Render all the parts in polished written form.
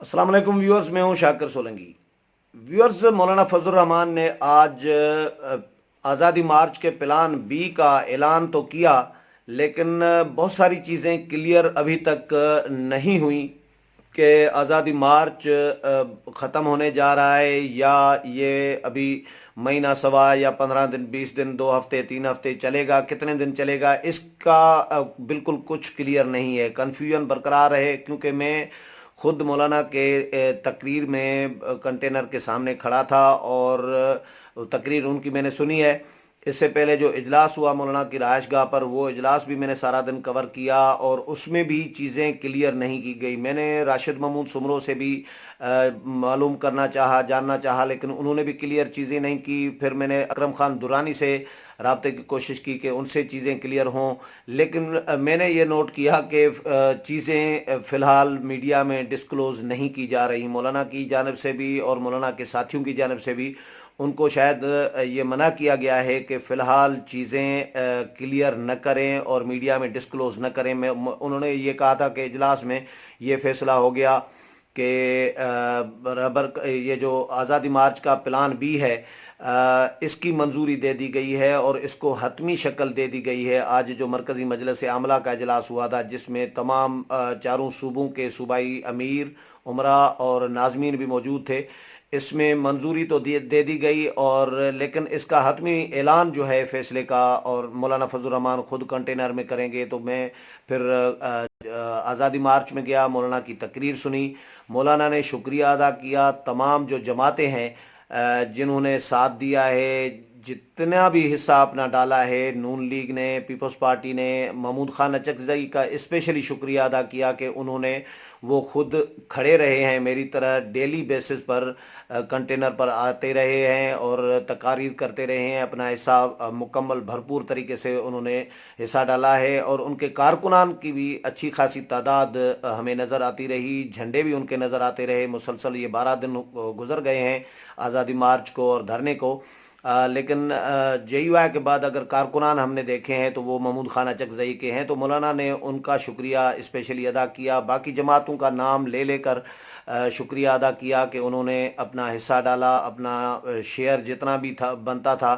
السلام علیکم ویورز، میں ہوں شاکر سولنگی۔ ویورز، مولانا فضل الرحمان نے آج آزادی مارچ کے پلان بی کا اعلان تو کیا، لیکن بہت ساری چیزیں کلیئر ابھی تک نہیں ہوئیں کہ آزادی مارچ ختم ہونے جا رہا ہے یا یہ ابھی مہینہ سوا یا 15 دن 20 دن 2 ہفتے 3 ہفتے چلے گا، کتنے دن چلے گا، اس کا بالکل کچھ کلیئر نہیں ہے، کنفیوژن برقرار ہے۔ کیونکہ میں خود مولانا کے تقریر میں کنٹینر کے سامنے کھڑا تھا اور تقریر ان کی میں نے سنی ہے۔ اس سے پہلے جو اجلاس ہوا مولانا کی رہائش گاہ پر، وہ اجلاس بھی میں نے سارا دن کور کیا اور اس میں بھی چیزیں کلیئر نہیں کی گئی۔ میں نے راشد محمود سمرو سے بھی معلوم کرنا چاہا، جاننا چاہا، لیکن انہوں نے بھی کلیئر چیزیں نہیں کی۔ پھر میں نے اکرم خان دورانی سے رابطے کی کوشش کی کہ ان سے چیزیں کلیئر ہوں، لیکن میں نے یہ نوٹ کیا کہ چیزیں فی الحال میڈیا میں ڈسکلوز نہیں کی جا رہی۔ مولانا کی جانب سے بھی اور مولانا کے ساتھیوں کی جانب سے بھی ان کو شاید یہ منع کیا گیا ہے کہ فی الحال چیزیں کلیئر نہ کریں اور میڈیا میں ڈسکلوز نہ کریں۔ انہوں نے یہ کہا تھا کہ اجلاس میں یہ فیصلہ ہو گیا کہ یہ جو آزادی مارچ کا پلان بی ہے، اس کی منظوری دے دی گئی ہے اور اس کو حتمی شکل دے دی گئی ہے۔ آج جو مرکزی مجلس عاملہ کا اجلاس ہوا تھا، جس میں تمام چاروں صوبوں کے صوبائی امیر، عمرا اور ناظمین بھی موجود تھے، اس میں منظوری تو دے دی گئی، اور لیکن اس کا حتمی اعلان جو ہے فیصلے کا، اور مولانا فضل الرحمان خود کنٹینر میں کریں گے۔ تو میں پھر آزادی مارچ میں گیا، مولانا کی تقریر سنی۔ مولانا نے شکریہ ادا کیا تمام جو جماعتیں ہیں جنہوں نے ساتھ دیا ہے، جتنا بھی حصہ اپنا ڈالا ہے، نون لیگ نے، پیپلز پارٹی نے، محمود خان اچکزئی کا اسپیشلی شکریہ ادا کیا کہ انہوں نے وہ خود کھڑے رہے ہیں میری طرح، ڈیلی بیسس پر کنٹینر پر آتے رہے ہیں اور تقاریر کرتے رہے ہیں، اپنا حصہ مکمل بھرپور طریقے سے انہوں نے حصہ ڈالا ہے، اور ان کے کارکنان کی بھی اچھی خاصی تعداد ہمیں نظر آتی رہی، جھنڈے بھی ان کے نظر آتے رہے۔ مسلسل یہ 12 دن گزر گئے ہیں آزادی مارچ کو اور دھرنے کو، لیکن جے یو آئی کے بعد اگر کارکنان ہم نے دیکھے ہیں تو وہ محمود خان اچکزئی کے ہیں۔ تو مولانا نے ان کا شکریہ اسپیشلی ادا کیا، باقی جماعتوں کا نام لے لے کر شکریہ ادا کیا کہ انہوں نے اپنا حصہ ڈالا، اپنا شیئر جتنا بھی تھا بنتا تھا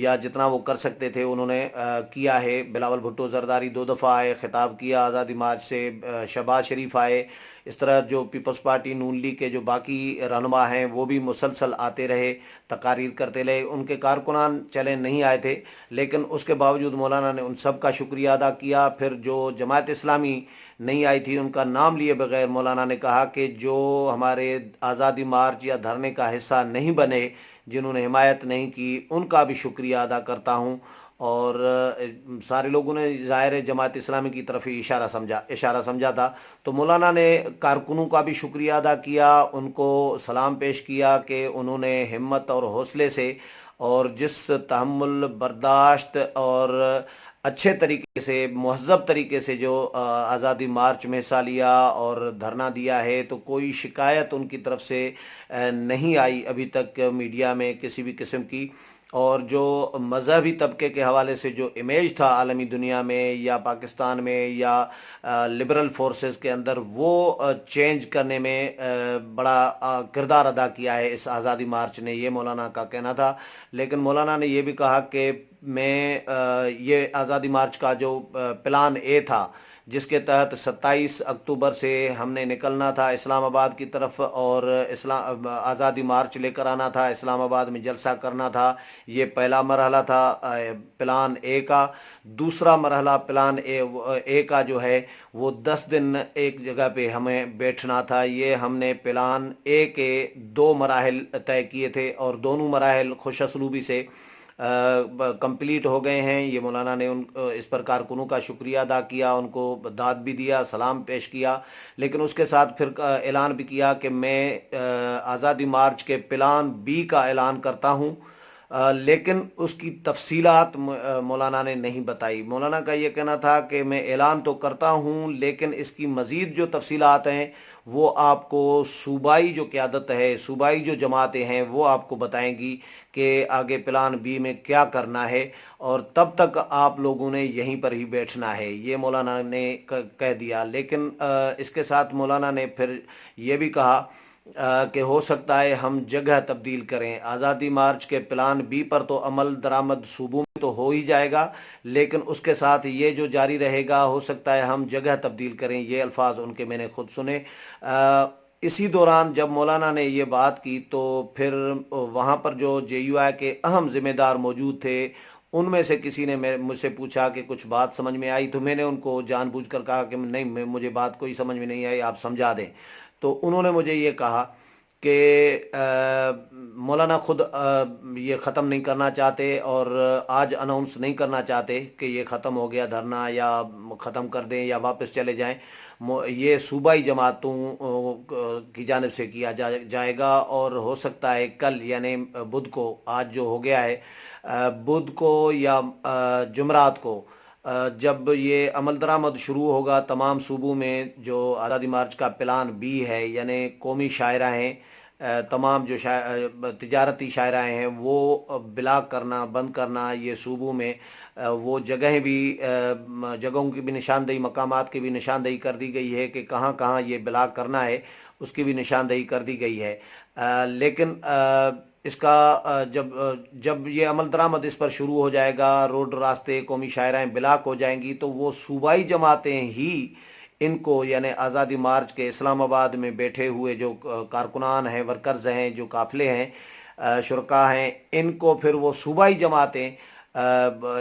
یا جتنا وہ کر سکتے تھے انہوں نے کیا ہے۔ بلاول بھٹو زرداری 2 دفعہ آئے، خطاب کیا آزادی مارچ سے، شہباز شریف آئے، اس طرح جو پیپلز پارٹی نون لیگ کے جو باقی رہنما ہیں وہ بھی مسلسل آتے رہے، تقاریر کرتے رہے۔ ان کے کارکنان چلے نہیں آئے تھے، لیکن اس کے باوجود مولانا نے ان سب کا شکریہ ادا کیا۔ پھر جو جماعت اسلامی نہیں آئی تھی، ان کا نام لیے بغیر مولانا نے کہا کہ جو ہمارے آزادی مارچ یا دھرنے کا حصہ نہیں بنے، جنہوں نے حمایت نہیں کی، ان کا بھی شکریہ ادا کرتا ہوں۔ اور سارے لوگوں نے ظاہر جماعت اسلامی کی طرف ہی اشارہ سمجھا تھا۔ تو مولانا نے کارکنوں کا بھی شکریہ ادا کیا، ان کو سلام پیش کیا کہ انہوں نے ہمت اور حوصلے سے اور جس تحمل، برداشت اور اچھے طریقے سے، مہذب طریقے سے جو آزادی مارچ میں حصہ لیا اور دھرنا دیا ہے، تو کوئی شکایت ان کی طرف سے نہیں آئی ابھی تک میڈیا میں کسی بھی قسم کی۔ اور جو مذہبی طبقے کے حوالے سے جو امیج تھا عالمی دنیا میں یا پاکستان میں یا لبرل فورسز کے اندر، وہ چینج کرنے میں بڑا کردار ادا کیا ہے اس آزادی مارچ نے، یہ مولانا کا کہنا تھا۔ لیکن مولانا نے یہ بھی کہا کہ میں یہ آزادی مارچ کا جو پلان اے تھا، جس کے تحت 27 اکتوبر سے ہم نے نکلنا تھا اسلام آباد کی طرف اور آزادی مارچ لے کر آنا تھا، اسلام آباد میں جلسہ کرنا تھا، یہ پہلا مرحلہ تھا پلان اے کا۔ دوسرا مرحلہ پلان اے کا جو ہے وہ 10 دن ایک جگہ پہ ہمیں بیٹھنا تھا۔ یہ ہم نے پلان اے کے 2 مراحل طے کیے تھے اور دونوں مراحل خوش اسلوبی سے کمپلیٹ ہو گئے ہیں۔ یہ مولانا نے اس پر کارکنوں کا شکریہ ادا کیا، ان کو داد بھی دیا، سلام پیش کیا، لیکن اس کے ساتھ پھر اعلان بھی کیا کہ میں آزادی مارچ کے پلان بی کا اعلان کرتا ہوں، لیکن اس کی تفصیلات مولانا نے نہیں بتائی۔ مولانا کا یہ کہنا تھا کہ میں اعلان تو کرتا ہوں، لیکن اس کی مزید جو تفصیلات ہیں وہ آپ کو صوبائی جو قیادت ہے، صوبائی جو جماعتیں ہیں وہ آپ کو بتائیں گی کہ آگے پلان بی میں کیا کرنا ہے، اور تب تک آپ لوگوں نے یہیں پر ہی بیٹھنا ہے، یہ مولانا نے کہہ دیا۔ لیکن اس کے ساتھ مولانا نے پھر یہ بھی کہا کہ ہو سکتا ہے ہم جگہ تبدیل کریں۔ آزادی مارچ کے پلان بی پر تو عمل درآمد صوبوں میں تو ہو ہی جائے گا، لیکن اس کے ساتھ یہ جو جاری رہے گا، ہو سکتا ہے ہم جگہ تبدیل کریں۔ یہ الفاظ ان کے میں نے خود سنے۔ اسی دوران جب مولانا نے یہ بات کی تو پھر وہاں پر جو جے یو آئی کے اہم ذمہ دار موجود تھے، ان میں سے کسی نے مجھ سے پوچھا کہ کچھ بات سمجھ میں آئی، تو میں نے ان کو جان بوجھ کر کہا کہ نہیں، مجھے بات کوئی سمجھ میں نہیں آئی، آپ سمجھا دیں۔ تو انہوں نے مجھے یہ کہا کہ مولانا خود یہ ختم نہیں کرنا چاہتے، اور آج اناؤنس نہیں کرنا چاہتے کہ یہ ختم ہو گیا دھرنا، یا ختم کر دیں یا واپس چلے جائیں۔ یہ صوبائی جماعتوں کی جانب سے کیا جائے گا، اور ہو سکتا ہے کل یعنی بدھ کو، آج جو ہو گیا ہے، بدھ کو یا جمعرات کو جب یہ عمل درآمد شروع ہوگا تمام صوبوں میں، جو آزادی مارچ کا پلان بی ہے، یعنی قومی شاعرہ ہیں، تمام جو تجارتی شاعرہ ہیں وہ بلاک کرنا، بند کرنا یہ صوبوں میں، وہ جگہیں بھی، جگہوں کی بھی نشاندہی، مقامات کی بھی نشاندہی کر دی گئی ہے کہ کہاں کہاں یہ بلاک کرنا ہے، اس کی بھی نشاندہی کر دی گئی ہے۔ لیکن اس کا جب یہ عمل درآمد اس پر شروع ہو جائے گا، روڈ، راستے، قومی شاعرائیں بلاک ہو جائیں گی، تو وہ صوبائی جماعتیں ہی ان کو، یعنی آزادی مارچ کے اسلام آباد میں بیٹھے ہوئے جو کارکنان ہیں، ورکرز ہیں، جو قافلے ہیں، شرکاء ہیں، ان کو پھر وہ صوبائی جماعتیں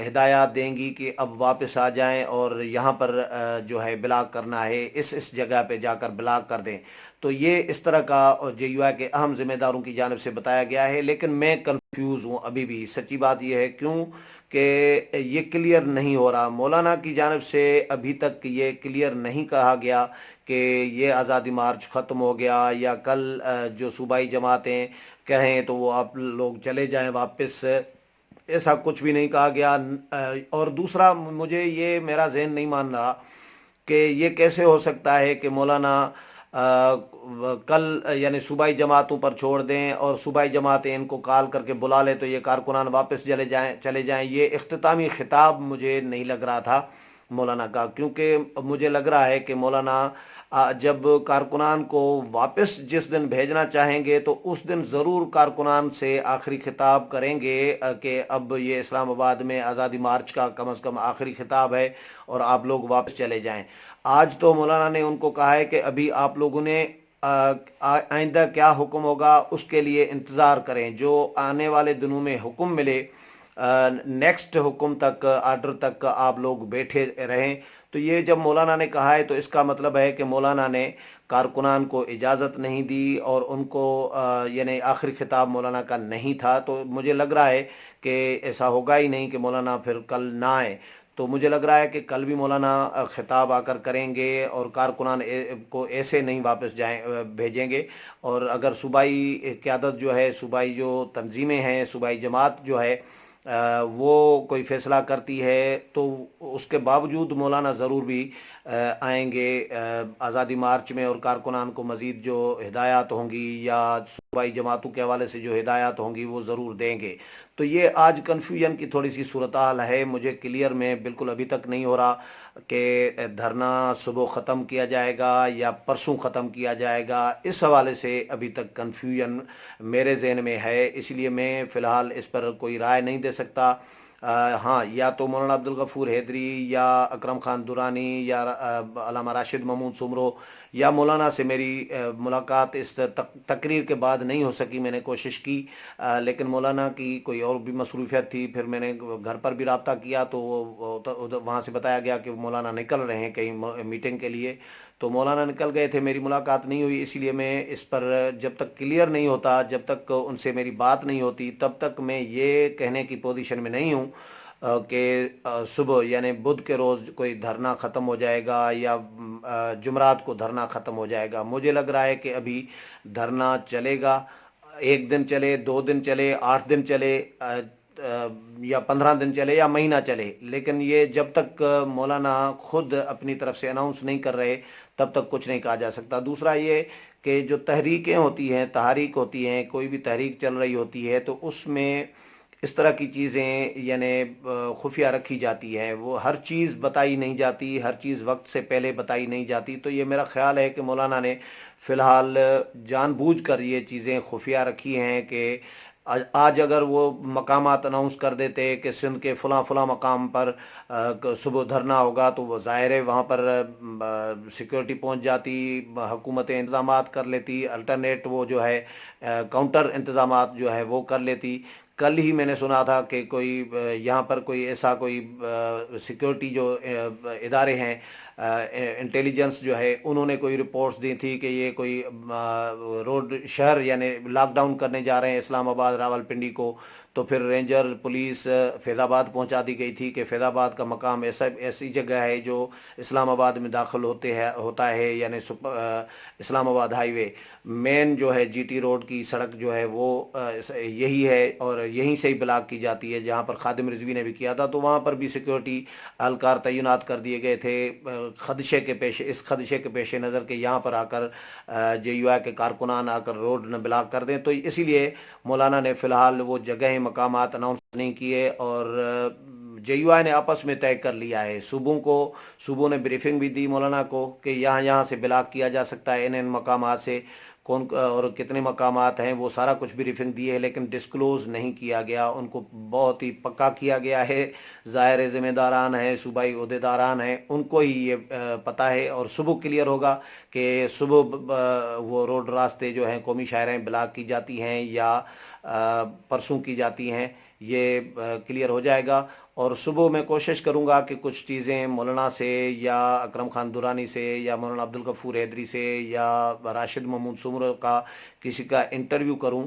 ہدایات دیں گی کہ اب واپس آ جائیں، اور یہاں پر جو ہے بلاک کرنا ہے، اس جگہ پہ جا کر بلاک کر دیں۔ تو یہ اس طرح کا جے یو آئی کے اہم ذمہ داروں کی جانب سے بتایا گیا ہے، لیکن میں کنفیوز ہوں ابھی بھی۔ سچی بات یہ ہے، کیوں کہ یہ کلیئر نہیں ہو رہا، مولانا کی جانب سے ابھی تک یہ کلیئر نہیں کہا گیا کہ یہ آزادی مارچ ختم ہو گیا، یا کل جو صوبائی جماعتیں کہیں تو وہ آپ لوگ چلے جائیں واپس، ایسا کچھ بھی نہیں کہا گیا۔ اور دوسرا، مجھے یہ میرا ذہن نہیں مان رہا کہ یہ کیسے ہو سکتا ہے کہ مولانا کل یعنی صوبائی جماعتوں پر چھوڑ دیں، اور صوبائی جماعتیں ان کو کال کر کے بلا لے تو یہ کارکنان واپس چلے جائیں۔ یہ اختتامی خطاب مجھے نہیں لگ رہا تھا مولانا کا، کیونکہ مجھے لگ رہا ہے کہ مولانا جب کارکنان کو واپس جس دن بھیجنا چاہیں گے تو اس دن ضرور کارکنان سے آخری خطاب کریں گے کہ اب یہ اسلام آباد میں آزادی مارچ کا کم از کم آخری خطاب ہے، اور آپ لوگ واپس چلے جائیں۔ آج تو مولانا نے ان کو کہا ہے کہ ابھی آپ لوگوں نے آئندہ کیا حکم ہوگا اس کے لیے انتظار کریں، جو آنے والے دنوں میں حکم ملے، نیکسٹ حکم تک، آرڈر تک آپ لوگ بیٹھے رہیں۔ تو یہ جب مولانا نے کہا ہے تو اس کا مطلب ہے کہ مولانا نے کارکنان کو اجازت نہیں دی، اور ان کو یعنی آخری خطاب مولانا کا نہیں تھا۔ تو مجھے لگ رہا ہے کہ ایسا ہوگا ہی نہیں کہ مولانا پھر کل نہ آئے۔ تو مجھے لگ رہا ہے کہ کل بھی مولانا خطاب آ کر کریں گے، اور کارکنان کو ایسے نہیں واپس بھیجیں گے۔ اور اگر صوبائی قیادت جو ہے، صوبائی جو تنظیمیں ہیں، صوبائی جماعت جو ہے، وہ کوئی فیصلہ کرتی ہے تو اس کے باوجود مولانا ضرور بھی آئیں گے آزادی مارچ میں، اور کارکنان کو مزید جو ہدایات ہوں گی یا صوبائی جماعتوں کے حوالے سے جو ہدایات ہوں گی وہ ضرور دیں گے۔ تو یہ آج کنفیوژن کی تھوڑی سی صورتحال ہے، مجھے کلیئر میں بالکل ابھی تک نہیں ہو رہا کہ دھرنا صبح ختم کیا جائے گا یا پرسوں ختم کیا جائے گا۔ اس حوالے سے ابھی تک کنفیوژن میرے ذہن میں ہے، اس لیے میں فی الحال اس پر کوئی رائے نہیں دے سکتا۔ ہاں، یا تو مولانا عبدالغفور حیدری یا اکرم خان درانی یا علامہ راشد محمود سمرو یا مولانا سے میری ملاقات اس تقریر کے بعد نہیں ہو سکی۔ میں نے کوشش کی، لیکن مولانا کی کوئی اور بھی مصروفیت تھی۔ پھر میں نے گھر پر بھی رابطہ کیا تو وہاں سے بتایا گیا کہ مولانا نکل رہے ہیں کہیں میٹنگ کے لیے، تو مولانا نکل گئے تھے، میری ملاقات نہیں ہوئی۔ اس لیے میں اس پر جب تک کلیئر نہیں ہوتا، جب تک ان سے میری بات نہیں ہوتی، تب تک میں یہ کہنے کی پوزیشن میں نہیں ہوں کہ صبح یعنی بدھ کے روز کوئی دھرنا ختم ہو جائے گا یا جمعرات کو دھرنا ختم ہو جائے گا۔ مجھے لگ رہا ہے کہ ابھی دھرنا چلے گا، ایک دن چلے، 2 دن چلے، 8 دن چلے، یا 15 دن چلے یا مہینہ چلے، لیکن یہ جب تک مولانا خود اپنی طرف سے اناؤنس نہیں کر رہے تب تک کچھ نہیں کہا جا سکتا۔ دوسرا یہ کہ جو تحریکیں ہوتی ہیں، تحریک ہوتی ہیں، کوئی بھی تحریک چل رہی ہوتی ہے تو اس میں اس طرح کی چیزیں یعنی خفیہ رکھی جاتی ہیں، وہ ہر چیز بتائی نہیں جاتی، ہر چیز وقت سے پہلے بتائی نہیں جاتی۔ تو یہ میرا خیال ہے کہ مولانا نے فی الحال جان بوجھ کر یہ چیزیں خفیہ رکھی ہیں کہ آج اگر وہ مقامات اناؤنس کر دیتے کہ سندھ کے فلاں فلاں مقام پر صبح دھرنا ہوگا تو وہ ظاہر ہے وہاں پر سیکیورٹی پہنچ جاتی، حکومتیں انتظامات کر لیتی، الٹرنیٹ وہ جو ہے کاؤنٹر انتظامات جو ہے وہ کر لیتی۔ کل ہی میں نے سنا تھا کہ کوئی یہاں پر کوئی ایسا کوئی سیکیورٹی جو ادارے ہیں، انٹیلیجنس جو ہے، انہوں نے کوئی رپورٹس دی تھی کہ یہ کوئی روڈ شہر یعنی لاک ڈاؤن کرنے جا رہے ہیں اسلام آباد راولپنڈی کو، تو پھر رینجر پولیس فیض آباد پہنچا دی گئی تھی کہ فیض آباد کا مقام ایسی جگہ ہے جو اسلام آباد میں داخل ہوتا ہے، یعنی اسلام آباد ہائی وے مین جو ہے جی ٹی روڈ کی سڑک جو ہے وہ یہی ہے اور یہیں سے ہی بلاک کی جاتی ہے، جہاں پر خادم رضوی نے بھی کیا تھا تو وہاں پر بھی سیکیورٹی اہلکار تعینات کر دیے گئے تھے اس خدشے کے پیش نظر کہ یہاں پر آ کر جے یو آئی کے کارکنان آ کر روڈ نہ بلاک کر دیں۔ تو اسی لیے مولانا نے فی الحال وہ جگہیں مقامات اناؤنس نہیں کیے، اور جے یو آئی نے آپس میں طے کر لیا ہے، صوبوں نے بریفنگ بھی دی مولانا کو کہ یہاں سے بلاک کیا جا سکتا ہے ان مقامات سے، کون اور کتنے مقامات ہیں وہ سارا کچھ بریفنگ دی ہے، لیکن ڈسکلوز نہیں کیا گیا، ان کو بہت ہی پکا کیا گیا ہے۔ ظاہر ذمہ داران ہیں، صوبائی عہدیداران ہیں، ان کو ہی یہ پتہ ہے، اور صبح کلیئر ہوگا کہ صبح وہ روڈ راستے جو ہیں قومی شاہراہیں بلاک کی جاتی ہیں یا پرسوں کی جاتی ہیں، یہ کلیئر ہو جائے گا۔ اور صبح میں کوشش کروں گا کہ کچھ چیزیں مولانا سے یا اکرم خان دورانی سے یا مولانا عبدالغفور حیدری سے یا راشد محمود سمر کا کسی کا انٹرویو کروں،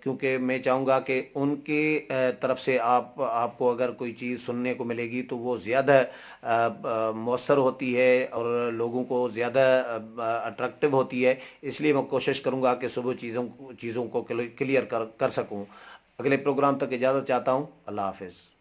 کیونکہ میں چاہوں گا کہ ان کی طرف سے آپ کو اگر کوئی چیز سننے کو ملے گی تو وہ زیادہ مؤثر ہوتی ہے اور لوگوں کو زیادہ اٹریکٹیو ہوتی ہے، اس لیے میں کوشش کروں گا کہ صبح چیزوں کو کلیئر کر سکوں۔ اگلے پروگرام تک اجازت چاہتا ہوں، اللہ حافظ۔